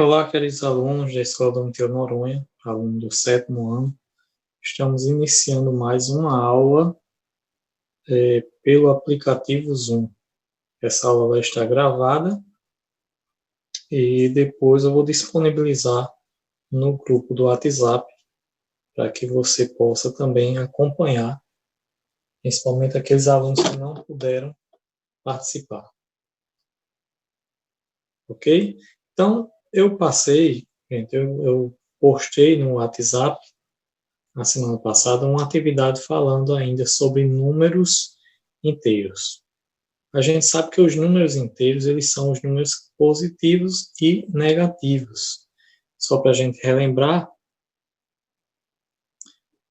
Olá, queridos alunos da Escola Domitila Noronha, aluno do 7º ano. Estamos iniciando mais uma aula pelo aplicativo Zoom. Essa aula vai estar gravada e depois eu vou disponibilizar no grupo do WhatsApp para que você possa também acompanhar, principalmente aqueles alunos que não puderam participar. Ok? Então, eu passei, gente, eu postei no WhatsApp na semana passada uma atividade falando ainda sobre números inteiros. A gente sabe que os números inteiros eles são os números positivos e negativos. Só para a gente relembrar,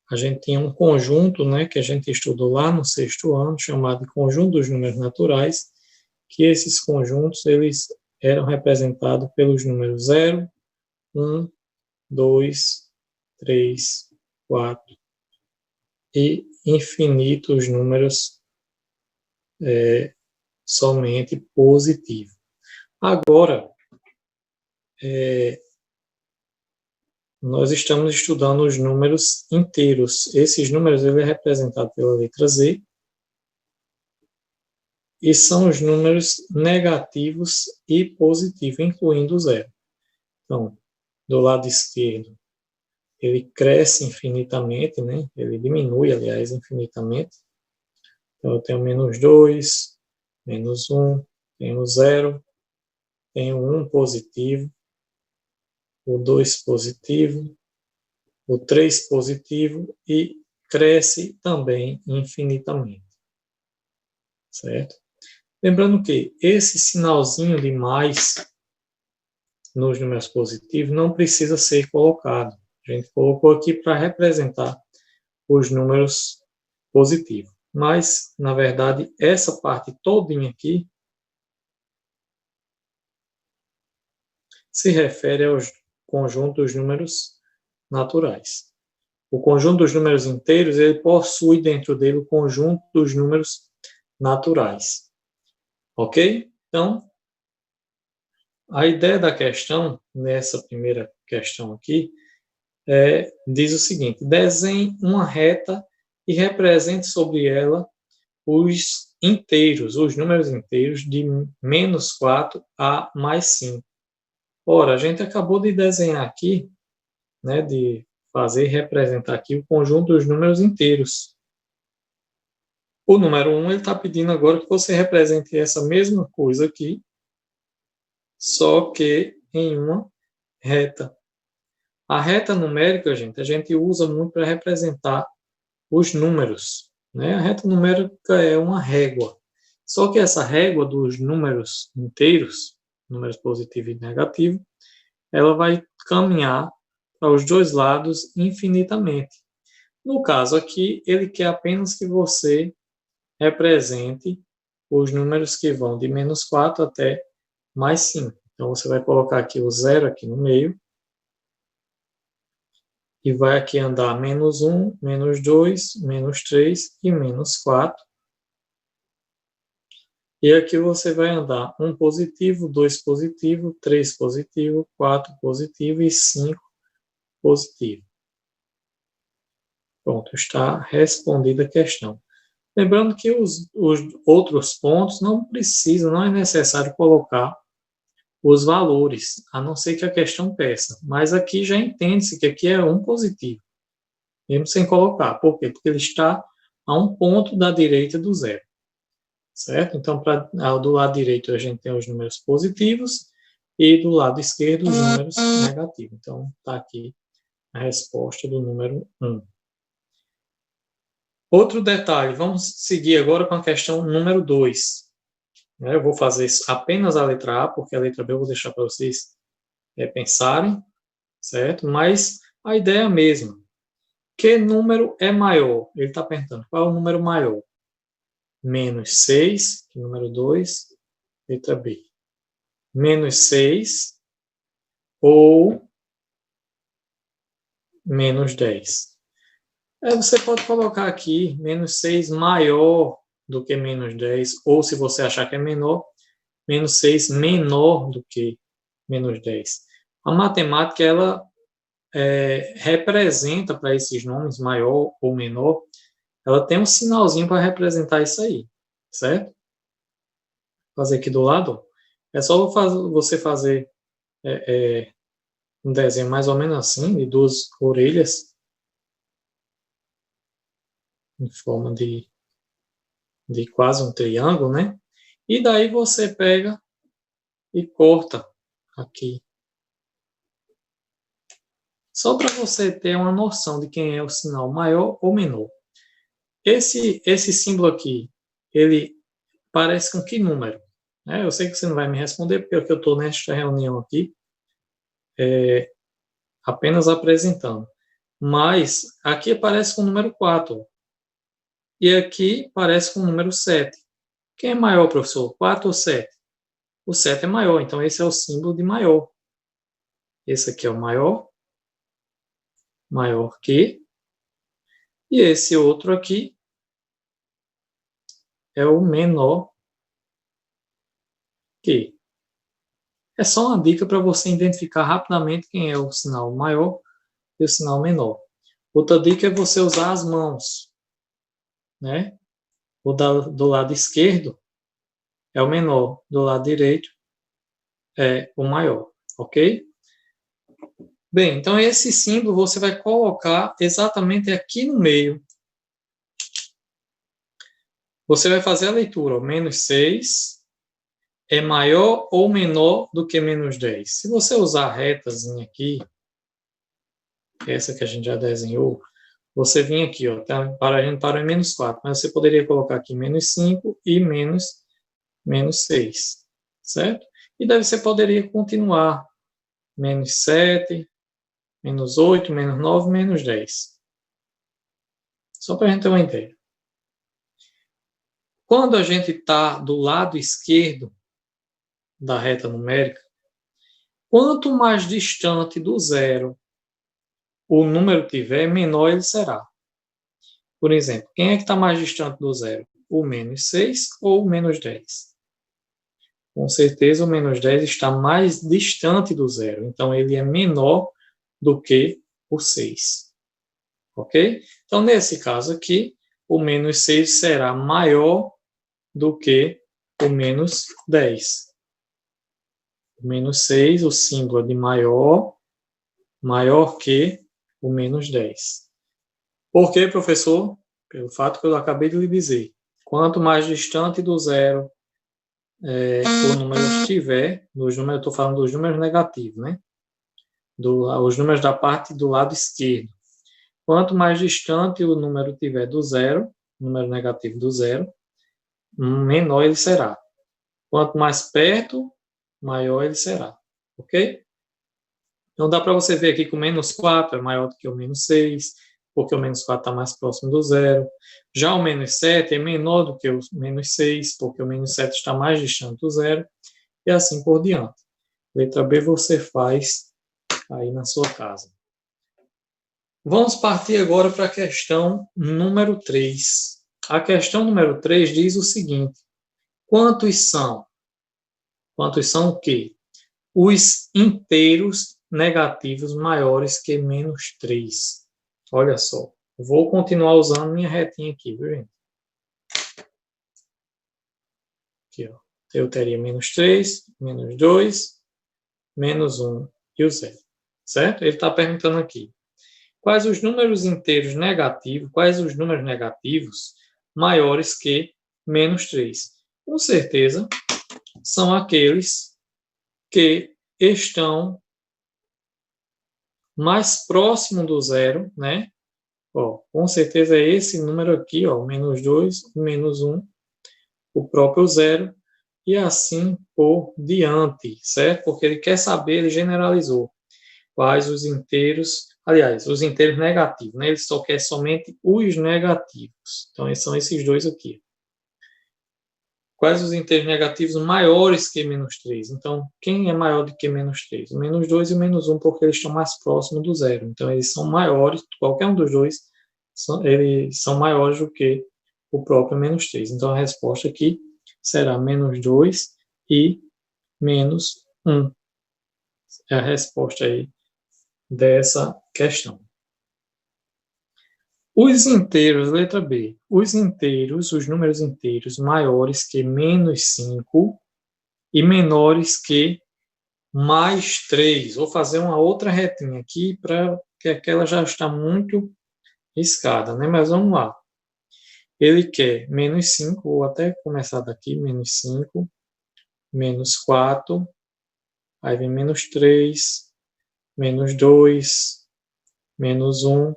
a gente tinha um conjunto, né, que a gente estudou lá no 6º ano, chamado de conjunto dos números naturais, que esses conjuntos eles eram representados pelos números 0, 1, 2, 3, 4 e infinitos números somente positivo. Agora, nós estamos estudando os números inteiros. Esses números ele é representado pela letra Z e são os números negativos e positivos, incluindo o zero. Então, do lado esquerdo, ele cresce infinitamente, né? Ele diminui, aliás, infinitamente. Então, eu tenho menos 2, menos 1, tenho 0, tenho 1 positivo, o 2 positivo, o 3 positivo e cresce também infinitamente. Certo? Lembrando que esse sinalzinho de mais nos números positivos não precisa ser colocado. A gente colocou aqui para representar os números positivos. Mas, na verdade, essa parte todinha aqui se refere aos conjuntos dos números naturais. O conjunto dos números inteiros, ele possui dentro dele o conjunto dos números naturais. Ok? Então, a ideia da questão, nessa primeira questão aqui, diz o seguinte: desenhe uma reta e represente sobre ela os inteiros, os números inteiros de menos 4 a mais 5. Ora, a gente acabou de desenhar aqui, né, de fazer representar aqui o conjunto dos números inteiros. O número 1 ele está pedindo agora que você represente essa mesma coisa aqui, só que em uma reta. A reta numérica, gente, a gente usa muito para representar os números. Né? A reta numérica é uma régua. Só que essa régua dos números inteiros, números positivo e negativo, ela vai caminhar para os dois lados infinitamente. No caso aqui, ele quer apenas que você represente os números que vão de menos 4 até mais 5. Então, você vai colocar aqui o 0 aqui no meio, e vai aqui andar menos 1, menos 2, menos 3 e menos 4. E aqui você vai andar 1 positivo, 2 positivo, 3 positivo, 4 positivo e 5 positivo. Pronto, está respondida a questão. Lembrando que os outros pontos não precisa, não é necessário colocar os valores, a não ser que a questão peça. Mas aqui já entende-se que aqui é 1 positivo, mesmo sem colocar. Por quê? Porque ele está a um ponto da direita do zero. Certo? Então, do lado direito a gente tem os números positivos e do lado esquerdo os números negativos. Então, está aqui a resposta do número 1. Outro detalhe, vamos seguir agora com a questão número 2. Eu vou fazer apenas a letra A, porque a letra B eu vou deixar para vocês pensarem, certo? Mas a ideia é a mesma. Que número é maior? Ele está perguntando qual é o número maior? Menos 6, que é o número 2, letra B. Menos 6 ou menos 10. Você pode colocar aqui menos 6 maior do que menos 10, ou se você achar que é menor, menos 6 menor do que menos 10. A matemática, ela representa para esses nomes, maior ou menor, ela tem um sinalzinho para representar isso aí, certo? Vou fazer aqui do lado. É só você fazer um desenho mais ou menos assim, de duas orelhas, em forma de quase um triângulo, né? E daí você pega e corta aqui. Só para você ter uma noção de quem é o sinal maior ou menor. Esse símbolo aqui, ele parece com que número? Eu sei que você não vai me responder, porque eu estou nesta reunião aqui apenas apresentando. Mas aqui parece com o número 4. E aqui parece com o número 7. Quem é maior, professor? 4 ou 7? O 7 é maior, então esse é o símbolo de maior. Esse aqui é o maior, maior que. E esse outro aqui é o menor que. É só uma dica para você identificar rapidamente quem é o sinal maior e o sinal menor. Outra dica é você usar as mãos, né? O do lado esquerdo é o menor, do lado direito é o maior, ok? Bem, então esse símbolo você vai colocar exatamente aqui no meio. Você vai fazer a leitura, ó, menos 6 é maior ou menor do que menos 10. Se você usar a retazinha aqui, essa que a gente já desenhou, você vem aqui, ó, tá? A gente parou em menos 4, mas você poderia colocar aqui menos 5 e menos 6, certo? E daí você poderia continuar, menos 7, menos 8, menos 9, menos 10. Só para a gente ter uma ideia. Quando a gente está do lado esquerdo da reta numérica, quanto mais distante do zero o número tiver, menor ele será. Por exemplo, quem é que está mais distante do zero? O menos 6 ou o menos 10? Com certeza o menos 10 está mais distante do zero, então ele é menor do que o 6. Ok? Então, nesse caso aqui, o menos 6 será maior do que o menos 10. O menos 6, o símbolo é de maior, maior que o menos 10. Por quê, professor? Pelo fato que eu acabei de lhe dizer. Quanto mais distante do zero o número estiver, eu estou falando dos números negativos, né? Os números da parte do lado esquerdo. Quanto mais distante o número tiver do zero, número negativo do zero, menor ele será. Quanto mais perto, maior ele será. Ok? Então dá para você ver aqui que o menos 4 é maior do que o menos 6, porque o menos 4 está mais próximo do zero. Já o menos 7 é menor do que o menos 6, porque o menos 7 está mais distante do zero, e assim por diante. Letra B você faz aí na sua casa. Vamos partir agora para a questão número 3. A questão número 3 diz o seguinte: quantos são? Quantos são o quê? Os inteiros negativos maiores que menos 3. Olha só, vou continuar usando minha retinha aqui, viu, gente? Aqui, ó. Eu teria menos 3, menos 2, menos 1 e o 0. Certo? Ele está perguntando aqui. Quais os números inteiros negativos, quais os números negativos maiores que menos 3? Com certeza, são aqueles que estão mais próximo do zero, né? Ó, com certeza é esse número aqui, ó, menos 2, menos 1, o próprio zero, e assim por diante, certo? Porque ele quer saber, ele generalizou quais os inteiros, aliás, os inteiros negativos, né? Ele só quer somente os negativos. Então, são esses dois aqui. Quais os inteiros negativos maiores que menos 3? Então, quem é maior do que menos 3? O menos 2 e o menos 1, porque eles estão mais próximos do zero. Então, eles são maiores, qualquer um dos dois, eles são maiores do que o próprio menos 3. Então, a resposta aqui será menos 2 e menos 1. É a resposta aí dessa questão. Os inteiros, letra B, os inteiros, os números inteiros maiores que menos 5 e menores que mais 3. Vou fazer uma outra retinha aqui, porque aquela já está muito riscada, né? Mas vamos lá. Ele quer menos 5, vou até começar daqui, menos 5, menos 4, aí vem menos 3, menos 2, menos 1,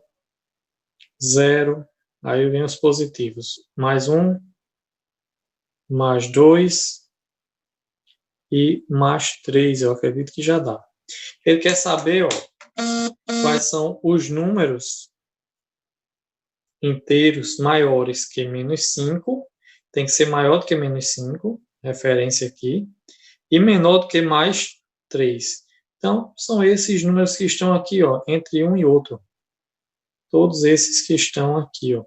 0, aí vem os positivos, mais 1, mais 2 e mais 3, eu acredito que já dá. Ele quer saber, ó, quais são os números inteiros maiores que menos 5, tem que ser maior do que menos 5, referência aqui, e menor do que mais 3. Então, são esses números que estão aqui, ó, entre um e outro. Todos esses que estão aqui, ó,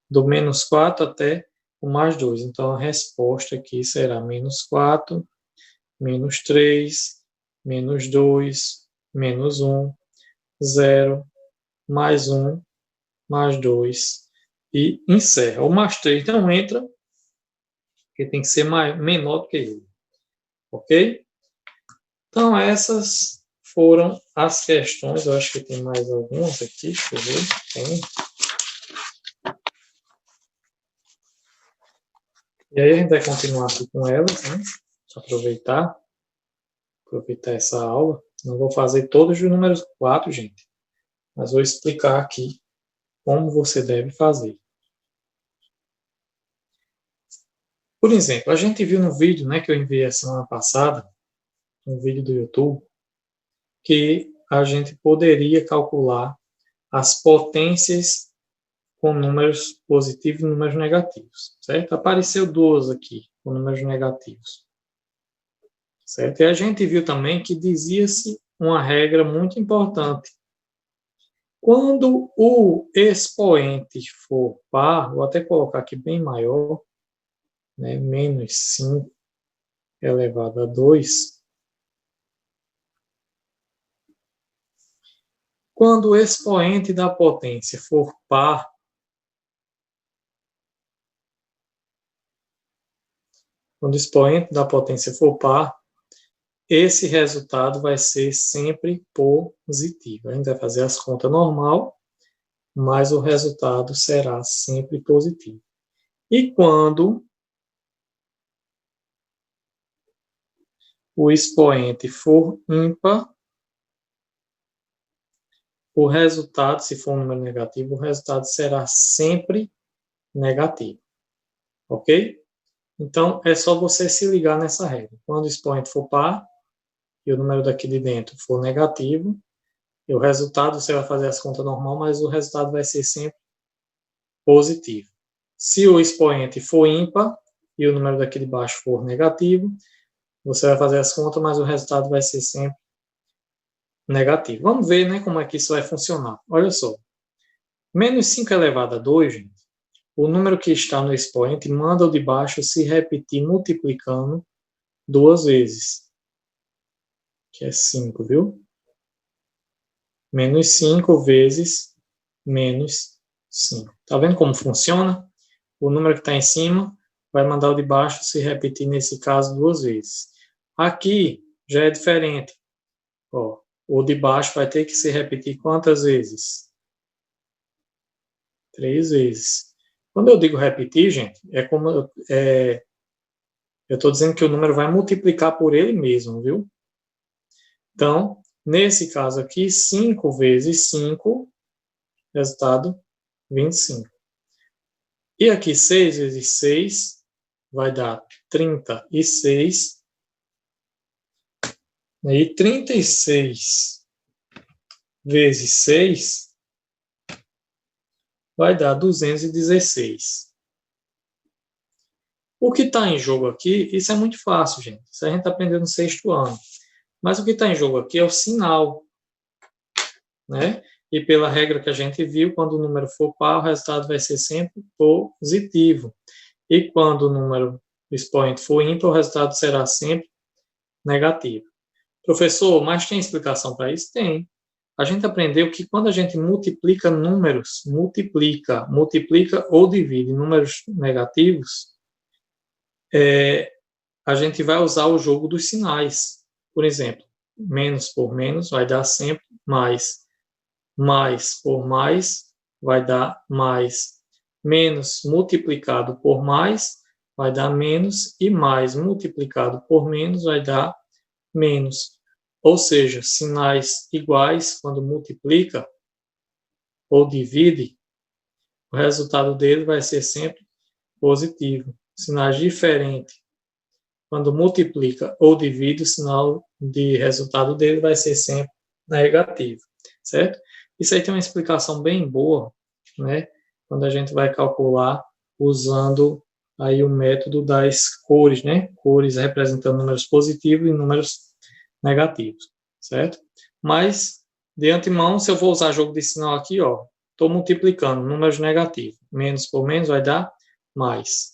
do menos 4 até o mais 2. Então, a resposta aqui será menos 4, menos 3, menos 2, menos 1, 0, mais 1, mais 2 e encerra. O mais 3 não entra, porque tem que ser menor do que ele. Ok? Então, essas foram as questões. Eu acho que tem mais algumas aqui. Deixa eu ver. Tem. E aí a gente vai continuar aqui com elas, né? Aproveitar essa aula. Não vou fazer todos os números 4, gente, mas vou explicar aqui como você deve fazer. Por exemplo, a gente viu no vídeo, né, que eu enviei a semana passada, um vídeo do YouTube, que a gente poderia calcular as potências com números positivos e números negativos, certo? Apareceu duas aqui, com números negativos, certo? E a gente viu também que dizia-se uma regra muito importante. Quando o expoente for par, vou até colocar aqui bem maior, né, menos 5 elevado a 2, quando o expoente da potência for par, quando o expoente da potência for par, esse resultado vai ser sempre positivo. A gente vai fazer as contas normal, mas o resultado será sempre positivo. E quando o expoente for ímpar, o resultado, se for um número negativo, o resultado será sempre negativo. Ok? Então, é só você se ligar nessa regra. Quando o expoente for par e o número daqui de dentro for negativo, e o resultado, você vai fazer as contas normal, mas o resultado vai ser sempre positivo. Se o expoente for ímpar e o número daqui de baixo for negativo, você vai fazer as contas, mas o resultado vai ser sempre negativo. Vamos ver, né, como é que isso vai funcionar. Olha só. Menos 5 elevado a 2, gente, o número que está no expoente manda o de baixo se repetir multiplicando duas vezes, que é 5, viu? Menos 5 vezes menos 5. Tá vendo como funciona? O número que está em cima vai mandar o de baixo se repetir, nesse caso, duas vezes. Aqui já é diferente. Ó, o de baixo vai ter que se repetir quantas vezes? 3 vezes. Quando eu digo repetir, gente, é como eu estou dizendo que o número vai multiplicar por ele mesmo, viu? Então, nesse caso aqui, 5 vezes 5, resultado 25. E aqui, 6 vezes 6 vai dar 36. E 36 vezes 6 vai dar 216. O que está em jogo aqui, isso é muito fácil, gente. Isso a gente está aprendendo no sexto ano. Mas o que está em jogo aqui é o sinal, né? E pela regra que a gente viu, quando o número for par, o resultado vai ser sempre positivo. E quando o número expoente for ímpar, o resultado será sempre negativo. Professor, mas tem explicação para isso? Tem. A gente aprendeu que quando a gente multiplica números, multiplica ou divide números negativos, a gente vai usar o jogo dos sinais. Por exemplo, menos por menos vai dar sempre mais. Mais por mais vai dar mais. Menos multiplicado por mais vai dar menos. E mais multiplicado por menos vai dar menos. Ou seja, sinais iguais, quando multiplica ou divide, o resultado dele vai ser sempre positivo. Sinais diferentes, quando multiplica ou divide, o sinal de resultado dele vai ser sempre negativo, certo? Isso aí tem uma explicação bem boa, né? Quando a gente vai calcular usando aí o método das cores, né? Cores representando números positivos e números negativos, certo? Mas, de antemão, se eu vou usar jogo de sinal aqui, ó, estou multiplicando números negativos. Menos por menos vai dar mais.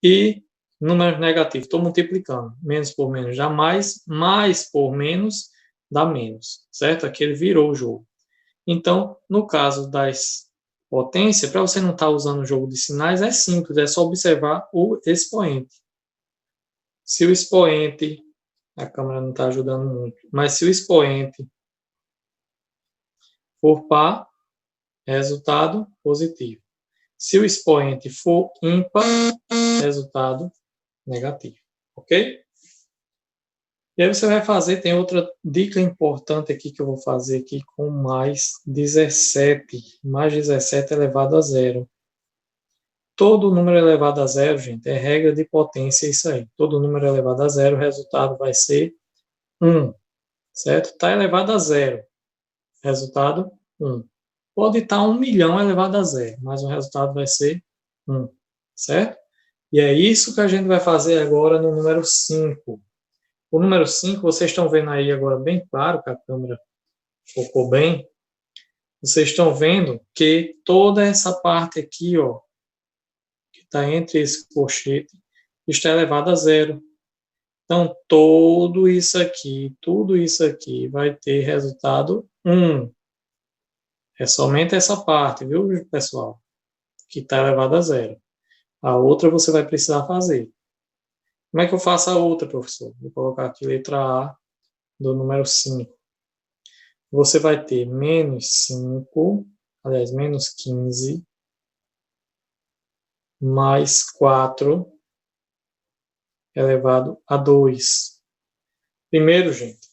E números negativos, estou multiplicando. Menos por menos dá mais. Mais por menos dá menos, certo? Aqui ele virou o jogo. Então, no caso das potências, para você não estar usando o jogo de sinais, é simples, é só observar o expoente. Se o expoente, a câmera não está ajudando muito, mas se o expoente for par, resultado positivo. Se o expoente for ímpar, resultado negativo, ok? E aí você vai fazer, tem outra dica importante aqui que eu vou fazer aqui com mais 17. Mais 17 elevado a zero. Todo número elevado a zero, gente, é regra de potência isso aí. Todo número elevado a zero, o resultado vai ser 1, certo? Está elevado a zero, resultado 1. Pode estar 1 milhão elevado a zero, mas o resultado vai ser 1, certo? E é isso que a gente vai fazer agora no número 5. O número 5, vocês estão vendo aí agora bem claro, que a câmera focou bem. Vocês estão vendo que toda essa parte aqui, ó, que está entre esse colchete, está elevado a zero. Então, tudo isso aqui vai ter resultado 1. É somente essa parte, viu, pessoal? Que está elevado a zero. A outra você vai precisar fazer. Como é que eu faço a outra, professor? Vou colocar aqui letra A do número 5. Você vai ter menos 5, aliás, menos 15, mais 4 elevado a 2. Primeiro, gente,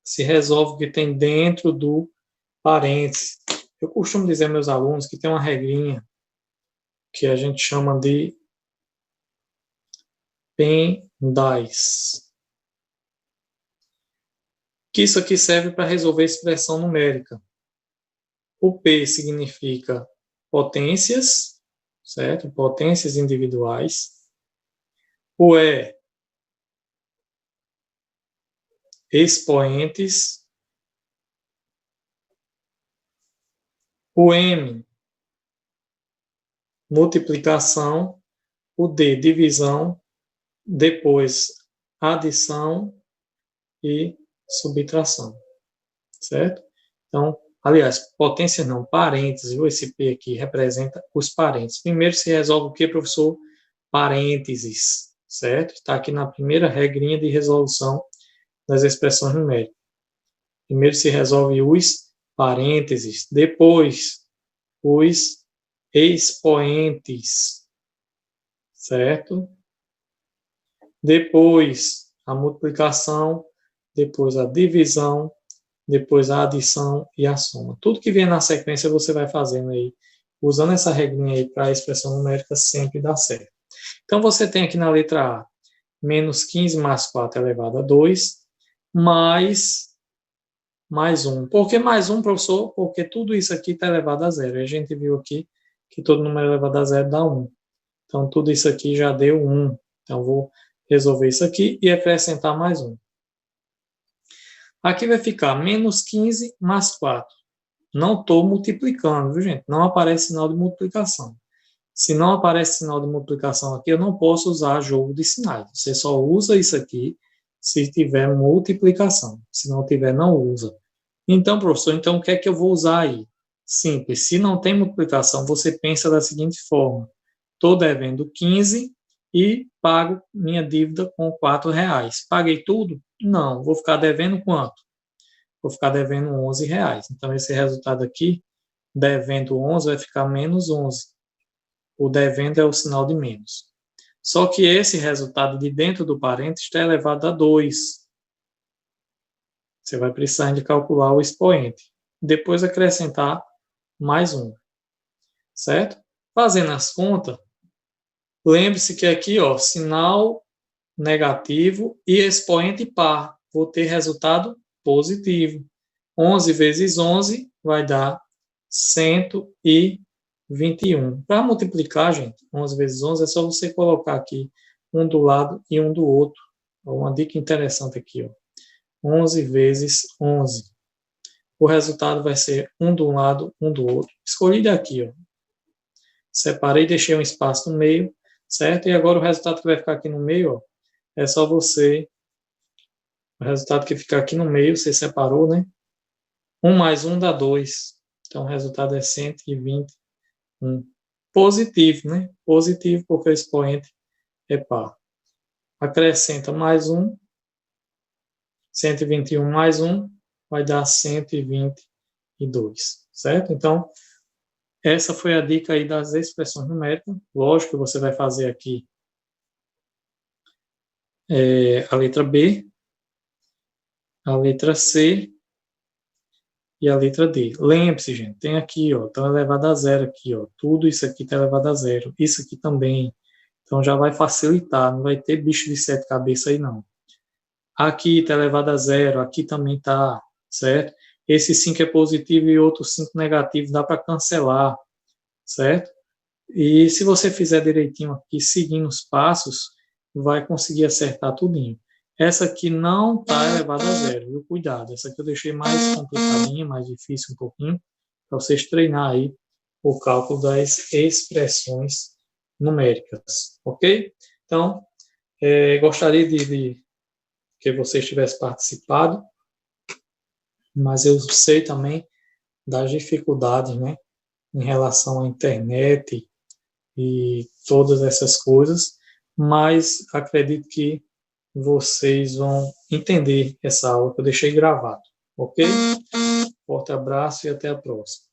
se resolve o que tem dentro do parênteses. Eu costumo dizer aos meus alunos que tem uma regrinha que a gente chama de PEN10. Que isso aqui serve para resolver expressão numérica. O P significa potências, certo? Potências individuais. O E, expoentes. O M, multiplicação. O D, divisão. Depois, adição e subtração, certo? Então, aliás, potência não, parênteses, viu? Esse P aqui representa os parênteses. Primeiro se resolve o que, professor? Parênteses, certo? Está aqui na primeira regrinha de resolução das expressões numéricas. Primeiro se resolve os parênteses, depois os expoentes, certo? Depois a multiplicação, depois a divisão, depois a adição e a soma. Tudo que vem na sequência você vai fazendo aí, usando essa regrinha aí para a expressão numérica sempre dá certo. Então você tem aqui na letra A, menos 15 mais 4 elevado a 2, mais 1. Por que mais 1, professor? Porque tudo isso aqui está elevado a zero. A gente viu aqui que todo número elevado a zero dá 1. Então tudo isso aqui já deu 1. Então vou resolver isso aqui e acrescentar mais 1. Aqui vai ficar menos 15 mais 4. Não estou multiplicando, viu, gente? Não aparece sinal de multiplicação. Se não aparece sinal de multiplicação aqui, eu não posso usar jogo de sinais. Você só usa isso aqui se tiver multiplicação. Se não tiver, não usa. Então, professor, então o que é que eu vou usar aí? Simples. Se não tem multiplicação, você pensa da seguinte forma. Estou devendo 15 e pago minha dívida com R$ 4. Paguei tudo? Não. Vou ficar devendo quanto? Vou ficar devendo R$ 11. Então, esse resultado aqui, devendo 11, vai ficar menos 11. O devendo é o sinal de menos. Só que esse resultado de dentro do parênteses está elevado a 2. Você vai precisar de calcular o expoente. Depois acrescentar mais 1. Certo? Fazendo as contas, lembre-se que aqui, ó, sinal negativo e expoente par. Vou ter resultado positivo. 11 vezes 11 vai dar 121. Para multiplicar, gente, 11 vezes 11 é só você colocar aqui um do lado e um do outro. Uma dica interessante aqui, ó. 11 vezes 11. O resultado vai ser um de um lado, um do outro. Escolhi daqui, ó. Separei, deixei um espaço no meio, certo? E agora o resultado que vai ficar aqui no meio, ó, é só você... O resultado que fica aqui no meio, você separou, né? 1 mais 1 dá 2. Então, o resultado é 121. Positivo, né? Positivo porque o expoente é par. Acrescenta mais 1. 121 mais 1 vai dar 122, certo? Então, essa foi a dica aí das expressões numéricas. Lógico que você vai fazer aqui a letra B, a letra C e a letra D. Lembre-se, gente, tem aqui, ó, está elevado a zero aqui, ó. Tudo isso aqui está elevado a zero. Isso aqui também. Então, já vai facilitar. Não vai ter bicho de 7 cabeças aí, não. Aqui está elevado a zero, aqui também está, certo? Esse 5 é positivo e outro 5 negativo, dá para cancelar, certo? E se você fizer direitinho aqui, seguindo os passos, vai conseguir acertar tudinho. Essa aqui não está elevada a zero, viu? Cuidado, essa aqui eu deixei mais complicadinha, mais difícil um pouquinho, para vocês treinar aí o cálculo das expressões numéricas, ok? Então, gostaria de que vocês tivessem participado, mas eu sei também das dificuldades, né, em relação à internet e todas essas coisas, mas acredito que vocês vão entender essa aula que eu deixei gravado, ok? Forte abraço e até a próxima.